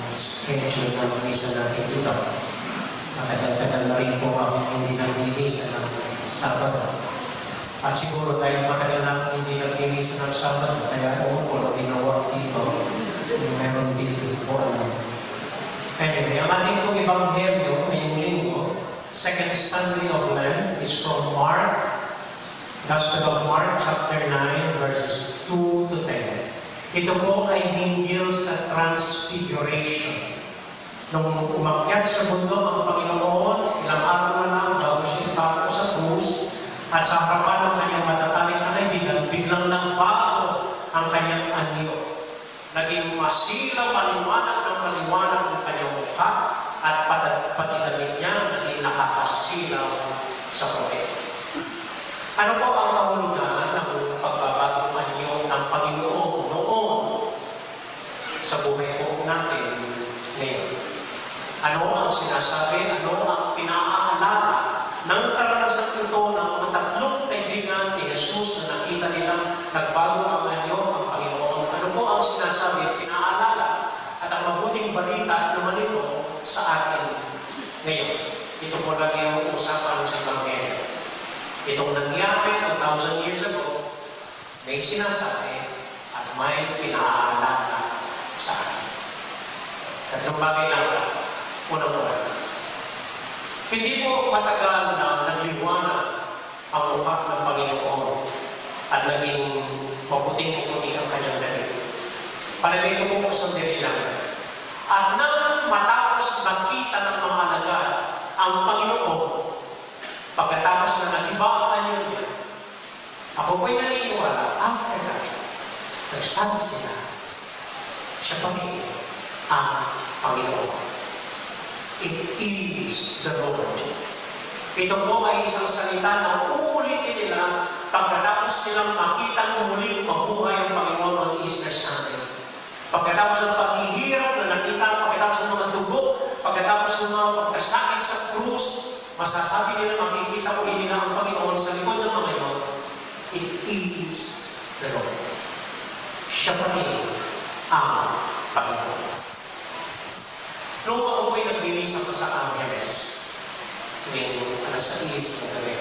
schedule ng misa natin ito. Matagal-tagal na rin po ako hindi nag-misa ng Sabado. At siguro dahil matagal na ako hindi nag-misa ng Sabado, kaya ako po ginawa dito. Meron dito po Anyway, ang ating pong Ebanghelyo ngayong linggo, second Sunday of Lent, is from Mark, Gospel of Mark, chapter 9, verses 2 to 10. Ito po ay hinggil sa Transfiguration. Nung umakyat sa mundo ang Panginoon, ilang araw na lang bago siya ipako sa krus, at sa harapan ng kanyang matataling na kaibigan, biglang nagbago ang kanyang anyo. Naging masilaw, paliwanag ng paliwanag ng kanyang mukha, at pati damit niya naging nakakasilaw sa puti. Ano po ang nahulugan ng pagbabagong anyo ng Panginoon noon sa buhay po natin ngayon? Ano ang sinasabi? Ano ang pinaaalala ng karanasan ito ng mga tatlong kaibigan ni Jesus na nakita nilang nagbago ang anyo ang Panginoon? Ano po ang sinasabi, pinaaalala, at ang mabuting balita naman ito sa atin ngayon? Ito po lang yung usapan sa Ebanghelyo. Itong nangyari 2,000 years ago, may sinasabi at may pinaalala sa atin. Tatlong bagay lang. Unang-una, hindi po matagal na nagliwanag ang mukha ng Panginoon at naging maputing-puti ang kanyang damit. Palagay ko po sandali lang. At nang matapos makita ng mga alagad ang Panginoon, pagkatapos na nag-ibaan niya, ako po'y naniniwala, after that, nagsabi sila, siya pa rin ang Panginoon. It is the Lord. Ito po ay isang salita na uulitin nila pagkatapos nilang makita muling mabuhay ang Panginoon ng Easter Sunday. Pagkatapos ng paghihirap na nakita, pagkatapos ng mga dugo, pagkatapos ng mga pagkasakit sa krus, masasabi nila, makikita ulit nila ang Panginoon sa likod ng mga iyon. It is the Lord. Siya pa rin ang Panginoon. Noong ako po'y nagdilisa pa sa Angeles, tuwing alas 6 na gabi.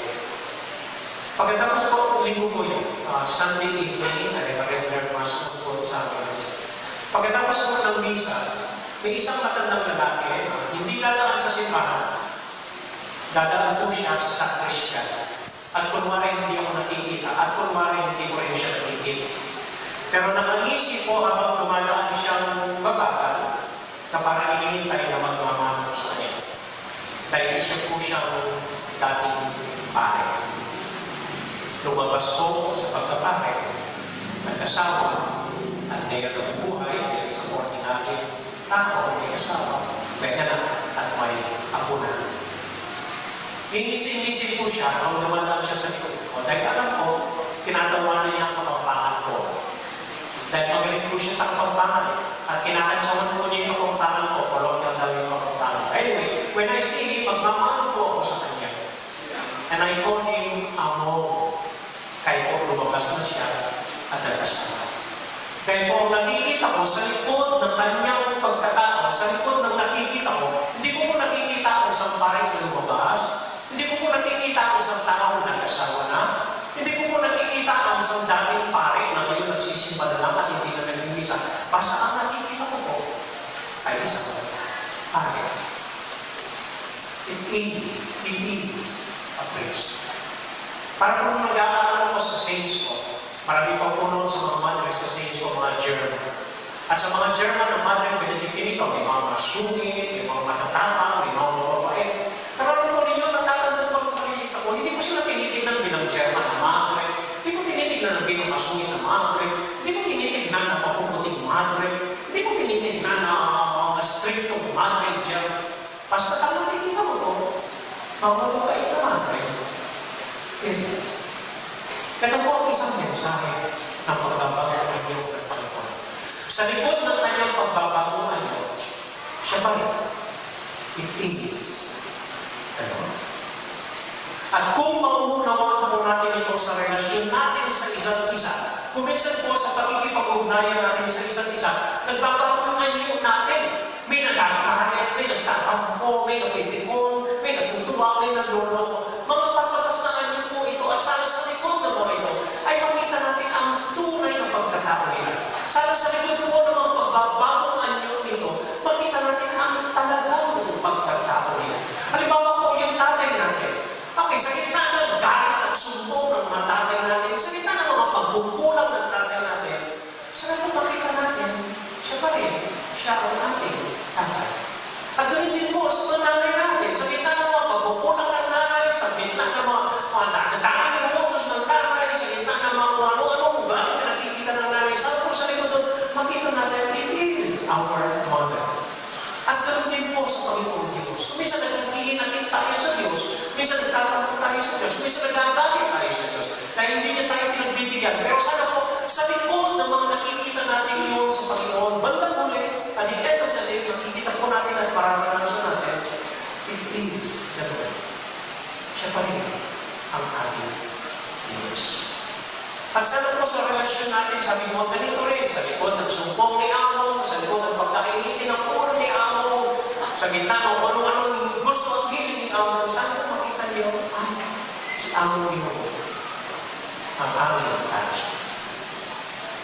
Pagkatapos po, linggo po yun, Sunday evening, ay regular mass po sa Angeles. Pagkatapos po ng misa, may isang matandang lalaki, hindi dadaan sa simbahan, dadaan po siya sa sacristan. At kunwari hindi ako nakikita, at kunwari hindi ko rin siya nakikita. Pero nakangisi po habang tumadaan siyang babagal, na parang inihintay na magmamano sa kanya. Dahil isa po siyang dating pare. Lumabas po sa pagkapare, nag-asawa, at ngayon ang buhay, dahil sa ordinary tao, may asawa, may anak, at may apo na. Ingisi-ingisi po siya, nung dumadaan siya sa likod ko, dahil alam ko, tinatawanan niya ang kapampangan ko. Dahil magaling po siya sa kapampangan, at kinakantsawan po niya yung kapampangan ko, colloquial daw yung kapampangan. Anyway, when I see him, magmamano po ako sa kanya. And I call him Amo. Kaya po lumabas na siya at nagkasama. Dahil po nakikita ko sa likod ng kanyang pagkatao, sa likod ng nakikita ko, hindi ko po nakikita ang isang pareng na lumabas, hindi ko po nakikita ang isang tao na nag-asawa na, hindi ko po nakikita ang isang dating pare na ngayon nagsisimba na lang at hindi na nag-iisa. Basta ang nakikita ko po ay isang pare. It is a priest. Para kung nag-aaral ako sa saints ko, marami pa po noon sa mga madres sa saints ko, mga German. At sa mga German na madre, Benedictine ito, may mga masungit, may mga matatapang, may mga mababait. Pero ano po ninyo, natatandang ko ng palilit ako, hindi ko sila tinitignan bilang German na madre, hindi ko tinitignan bilang masungit na madre, hindi ko tinitignan na mapuputing madre, hindi ko tinitignan na strictong madre German. Basta ang nakikita mo ko, mababait na madre. Ito po ang isang mensahe ng pagbabago ng iyong Panginoon. Sa likod ng kanyang pagbabago ng iyo, siya pa rin. It is the Lord. At kung mauunawaan po natin ito sa relasyon natin sa isa't isa, kung minsan po sa pagkikipag-ugnayan natin sa isa't isa, nagbabago ang anyo natin. tatay. At ganoon din po sa mga nanay natin, sa gitna ng mga pagkukulang ng nanay, sa gitna ng mga dadadami ng utos ng nanay, sa gitna ng mga ano-anong galing na nakikita ng nanay, sa likod doon, makita natin, it is our mother. At ganoon din po sa Panginoong Diyos. Kung minsan naghihinakit tayo sa Diyos, minsan nagtatampo tayo sa Diyos, minsan nagagalit tayo sa Diyos, dahil hindi niya tayo pinagbibigyan. Pero sana po, sa likod ng mga nakikita natin yun sa Panginoon, bandang huli, at the end of the day, makikita po natin at mararanasan natin, it is the Lord. Siya pa rin ang ating Diyos. At sana po sa relasyon natin, sabi mo, ganito rin, sa likod ng sumpong ni Amon, sa likod ng pagkainitin ng ulo ni Amon, sa gitna ng anong gusto at hiling ni Amon, sana po makita niyo, si Amon yun, ang aming attachment.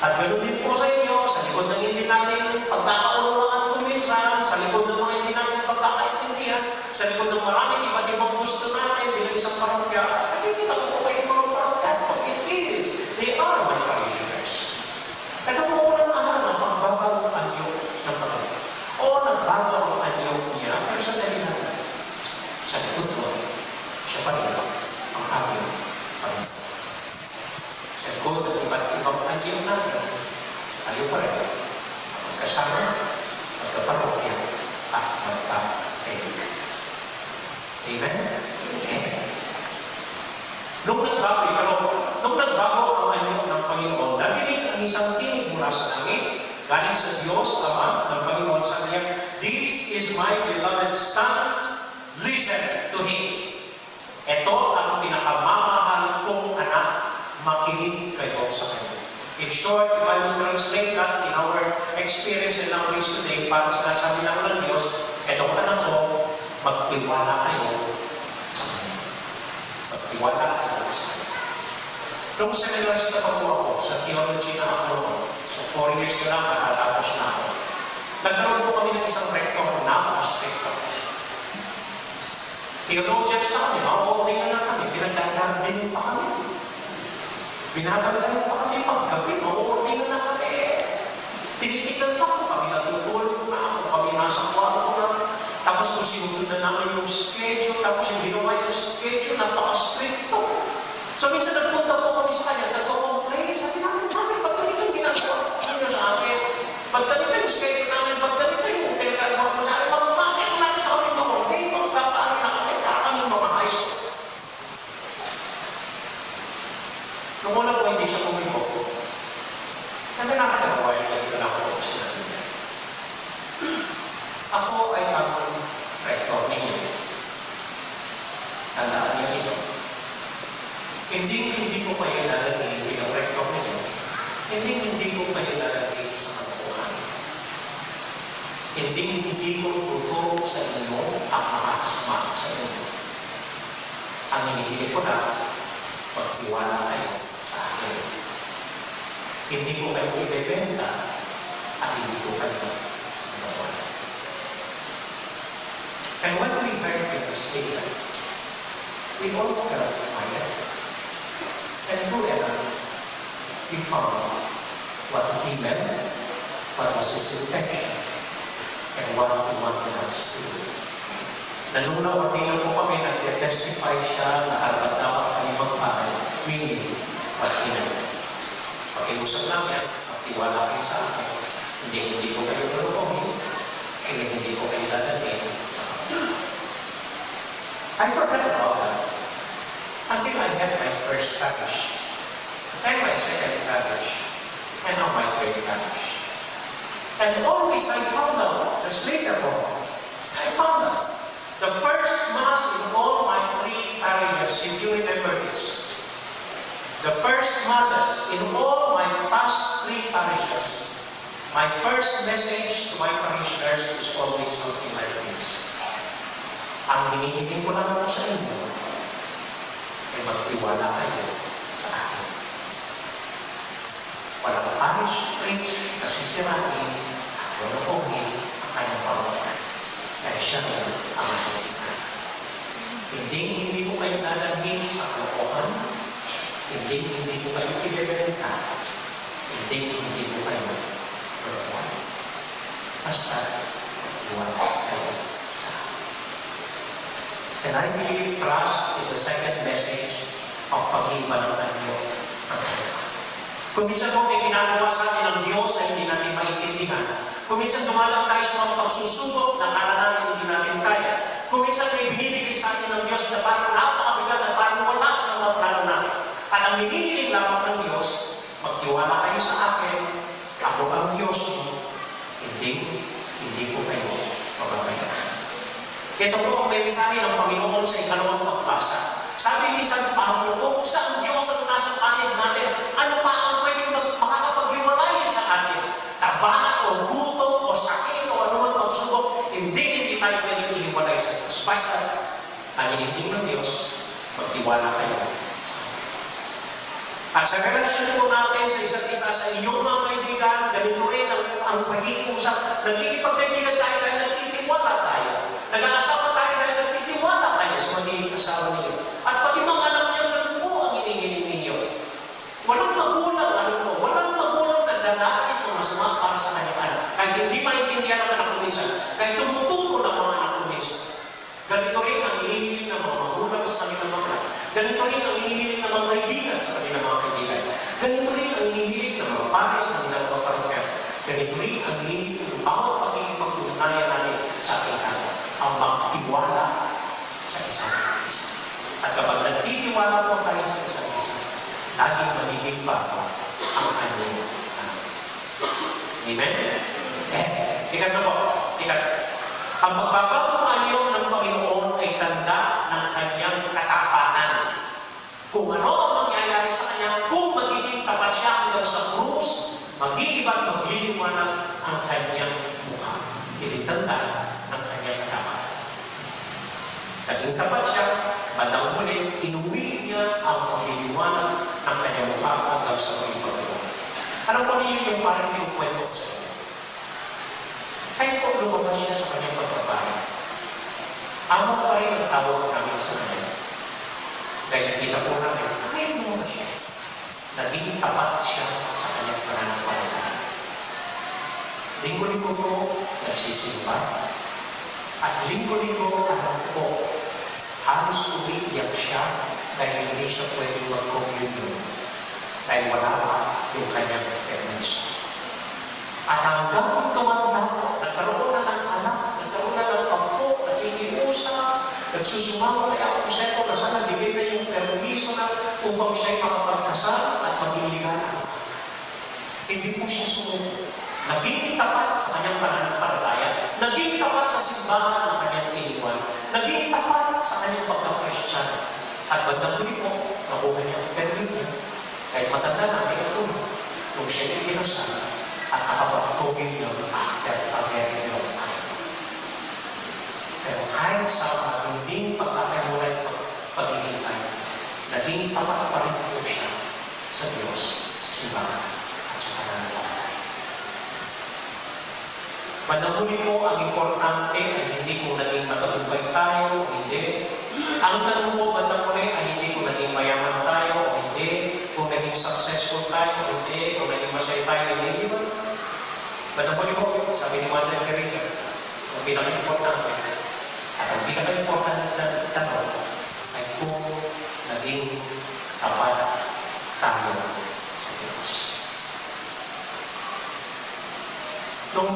At ganoon din po sa inyo, sa likod ng hindi natin pagkakaunawaan kuminsan, sa likod ng mga hindi natin pagkakaintindihan, sa likod ng maraming iba't ibang gusto natin bilang isang parokya, nakikita ko po kayo mga parokya. It is, they are my parishioners. Ito po unang araw ng pagbabago ang anyo ng Panginoon. O nagbago ang anyo niya, pero sa dalihan, sa likod ko, siya pa rin ang ating Panginoon. Sa likod ng iba't ibang anyo natin, tayo pa rin magkasama, magkaparokya, at magkakaibigan. Amen? Amen. Nung nagbago ang anyo ng Panginoon, narinig ang isang tinig mula sa langit, galing sa Diyos, Ama ng Panginoon, sa niya, "This is my beloved Son, listen to Him." Ito ang pinakamamahal kong anak, makinig kayo sa Kanya. In short, if I would translate that in our experience and language today, parang sinasabi lang ng Diyos, etong anak ko, magtiwala kayo sa Kanya. Magtiwala kayo sa Kanya. Nung seminarista pa po ako, sa theology na ako, so 4 years na lang, matatapos na ako. Nagkaroon po kami ng isang rector na napaka-stricto. Theologians na kami, mauuting na lang kami, pinagdadardin pa kami. Binabandayan pa kami paggabi, mauuting na kami. Tinitignan pa po kami, natutulog na ako, kami nasa kwarto na. Tapos kung sinusundan namin yung schedule, tapos yung ginawa yung schedule, napaka-stricto. So minsan nagpunta po kami sa kanya, nagko-complain, sabi namin, "Father, ba't ganito yung ginagawa ninyo sa amin? Ba't ganito yung schedule namin? Ba't ganito yung pinagkagawa ko sa amin? Bakit natin kami doon? Hindi, magkakaano na kami, kami mga high school." Nung una po, hindi siya kumiko. And then after a while, ito na ako sinabi niya. Ako ay ang rector ninyo. Tandaan niyo ito. Hindi ko kayo lalagay bilang rector ninyo. Hindi ko kayo lalagay sa katotohanan. Hindi ko tuturo sa inyo ang makakasama sa inyo. Ang hinihiling ko na, magtiwala kayo sa akin. Hindi ko kayo ibebenta at hindi ko kayo mawala. And when we heard him say that, we all felt quiet. And true enough, we found what he meant, what was his intention, and what he wanted us to do. Nanunawatinan po kami, nag-testify siya na dapat kami magpahal, meaning what he meant. Pakiusap namin, magtiwala kayo sa akin. Hindi ko kayo nalukohin, hindi ko kayo lalagay sa akin. I forgot about that until I had my first parish, and my second parish, and now my third parish. And always I found out, just later on, I found out, the first Mass in all my 3 parishes, if you remember this, the first Masses in all my past 3 parishes, my first message to my parishioners is always something like this. Ang hinihiling ko lang po sa inyo ay magtiwala kayo sa akin. Walang parish priest na sisirain at lulukuhin ang kanyang parokya. Dahil siya ang masisira. Hindi ko kayo dadalhin sa kalokohan. Hindi ko kayo ibebenta. Hindi ko kayo perform. Basta, magtiwala kayo sa akin. And I believe trust is the second message of pag-iba ng anyo ng kanya. Kung minsan po may ginagawa sa atin ng Diyos na hindi natin maintindihan, kung minsan dumalang tayo sa mga pagsusubok na kala natin hindi natin kaya, kung minsan may binibigay sa atin ng Diyos na parang napakabigat at parang wala sa mga plano natin. At ang hinihiling lamang ng Diyos, magtiwala kayo sa akin, ako ang Diyos mo, hindi po kayo mababayaan. Ito po ang may mensahe ng Panginoon sa ikalawang pagbasa. Sabi ni San Pablo, kung saan Diyos ang nasa panig natin, ano pa ang pwedeng makakapaghiwalay sa atin? Taba o gutom o sakit o anuman pagsubok, hindi tayo pwedeng ihiwalay sa Diyos. Basta, ang hinihiling ng Diyos, magtiwala kayo sa atin. At sa relasyon po natin sa isa't isa sa iyong mga kaibigan, ganito rin ang pagiging usap. Nagkikipagkaibigan tayo dahil nagtitiwala tayo. Nag-aasawa tayo dahil nagtitiwala tayo sa magiging asawa ninyo. At pati mga anak niyo, ganun po ang hinihiling ninyo. Walang magulang, walang magulang na nanais ng masama para sa kanyang anak. Kahit hindi maintindihan ng anak ko minsan, kahit tumuturo ng mga anak ko minsan. Ganito rin ang hinihiling ng mga magulang sa kanilang mga anak. Ganito rin ang hinihiling ng mga kaibigan sa kanilang mga kaibigan. Ganito rin ang hinihiling ng mga pare sa kanilang mga parokyan. Ganito rin ang hinihiling ng bawat pagiging pag-unayan natin sa ating anak. Ang magtiwala sa isa't isa. At kapag nagtitiwala po tayo sa isa't isa, laging magiging bago ang kanyang anak. Amen? Ikat na po. Ang magbabagong anyo ng Panginoon ay tanda ng kanyang katapatan. Kung ano ang mangyayari sa kanya, kung magiging tapat siya hanggang sa krus, mag-iibang magliliwanag ang kanyang mukha. Ititanda ng kanyang katapatan. Naging tapat siya, bandang huli, inuwi niya ang pagliliwanag ng kanyang mukha hanggang sa maging pagkakas. Alam po niyo yung parang kinukwento ko sa inyo. Kahit po lumabas siya sa kanyang pagkabahay, amo pa rin ang tawag namin sa kanya. Dahil nakita po namin, kahit lumabas siya, naging tapat siya sa kanyang pananampalataya. Linggo-linggo po, nagsisimba. At linggo-linggo, alam po, halos umiiyak siya dahil hindi siya pwedeng mag-communion. Dahil wala pa yung kanyang permiso. At hanggang tumanda, nagkaroon na ng anak, nagkaroon na ng pampo, nakikiusap, nagsusumama kay Apo Seto na sana bigay na yung permiso na upang siya'y makapagkasal at maging ligana. Hindi po siya sumunod. Naging tapat sa kanyang pananampalataya, naging tapat sa simbahan ng kanyang iniwan, naging tapat sa kanyang pagka-Christian. At bandang huli po, nakuha niya ang permit niya. Kahit matanda na, may ito nung siya'y ikinasal at nakapag-tugin yun after a very long time. Pero kahit sa hindi pagkakaiwalay paghihintay, naging tapat pa rin po siya sa Diyos, sa simbahan, at sa pananampalataya. Panahuli po, ang importante ay hindi kung naging matagumpay tayo o hindi. Ang tanong po, panahuli ay hindi kung naging mayaman tayo o hindi, kung naging successful tayo o hindi, kung naging masaya tayo o hindi. Panahuli po, sabi ni Mother Teresa, ang pinaka-importante at ang pinaka-importante na tanong ay kung naging tapat tayo sa Diyos. Nung